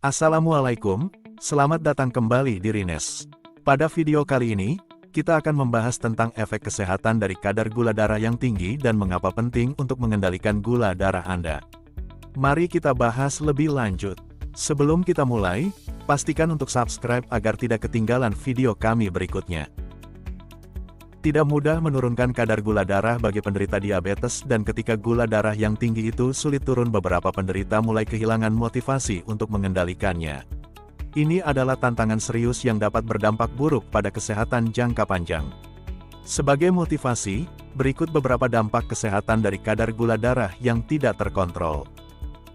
Assalamualaikum, selamat datang kembali di Rines. Pada video kali ini, kita akan membahas tentang efek kesehatan dari kadar gula darah yang tinggi dan mengapa penting untuk mengendalikan gula darah Anda. Mari kita bahas lebih lanjut. Sebelum kita mulai, pastikan untuk subscribe agar tidak ketinggalan video kami berikutnya. Tidak mudah menurunkan kadar gula darah bagi penderita diabetes, dan ketika gula darah yang tinggi itu sulit turun, beberapa penderita mulai kehilangan motivasi untuk mengendalikannya. Ini adalah tantangan serius yang dapat berdampak buruk pada kesehatan jangka panjang. Sebagai motivasi, berikut beberapa dampak kesehatan dari kadar gula darah yang tidak terkontrol.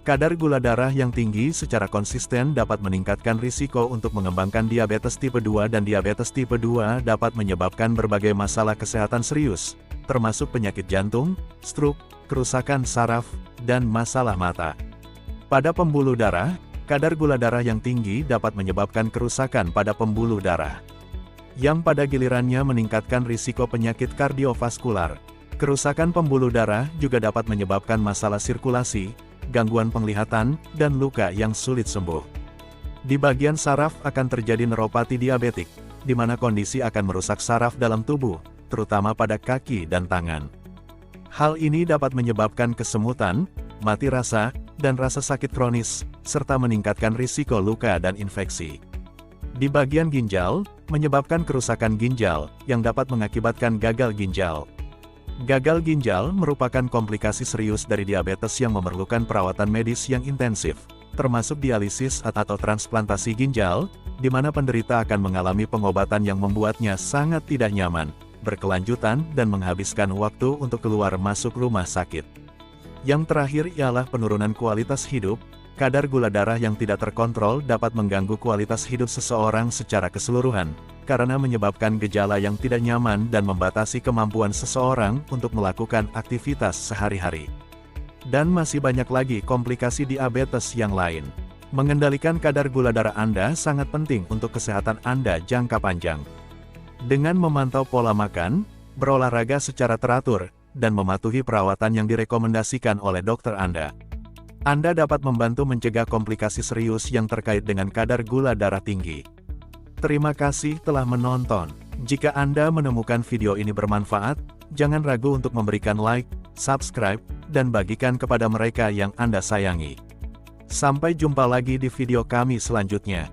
Kadar gula darah yang tinggi secara konsisten dapat meningkatkan risiko untuk mengembangkan diabetes tipe 2, dan diabetes tipe 2 dapat menyebabkan berbagai masalah kesehatan serius, termasuk penyakit jantung, stroke, kerusakan saraf, dan masalah mata. Pada pembuluh darah, kadar gula darah yang tinggi dapat menyebabkan kerusakan pada pembuluh darah, yang pada gilirannya meningkatkan risiko penyakit kardiovaskular. Kerusakan pembuluh darah juga dapat menyebabkan masalah sirkulasi, gangguan penglihatan, dan luka yang sulit sembuh. Di bagian saraf akan terjadi neuropati diabetik, di mana kondisi akan merusak saraf dalam tubuh, terutama pada kaki dan tangan. Hal ini dapat menyebabkan kesemutan, mati rasa, dan rasa sakit kronis, serta meningkatkan risiko luka dan infeksi. Di bagian ginjal, menyebabkan kerusakan ginjal, yang dapat mengakibatkan gagal ginjal. Gagal ginjal merupakan komplikasi serius dari diabetes yang memerlukan perawatan medis yang intensif, termasuk dialisis atau transplantasi ginjal, di mana penderita akan mengalami pengobatan yang membuatnya sangat tidak nyaman, berkelanjutan, dan menghabiskan waktu untuk keluar masuk rumah sakit. Yang terakhir ialah penurunan kualitas hidup. Kadar gula darah yang tidak terkontrol dapat mengganggu kualitas hidup seseorang secara keseluruhan, karena menyebabkan gejala yang tidak nyaman dan membatasi kemampuan seseorang untuk melakukan aktivitas sehari-hari. Dan masih banyak lagi komplikasi diabetes yang lain. Mengendalikan kadar gula darah Anda sangat penting untuk kesehatan Anda jangka panjang. Dengan memantau pola makan, berolahraga secara teratur, dan mematuhi perawatan yang direkomendasikan oleh dokter Anda dapat membantu mencegah komplikasi serius yang terkait dengan kadar gula darah tinggi. Terima kasih telah menonton. Jika Anda menemukan video ini bermanfaat, jangan ragu untuk memberikan like, subscribe, dan bagikan kepada mereka yang Anda sayangi. Sampai jumpa lagi di video kami selanjutnya.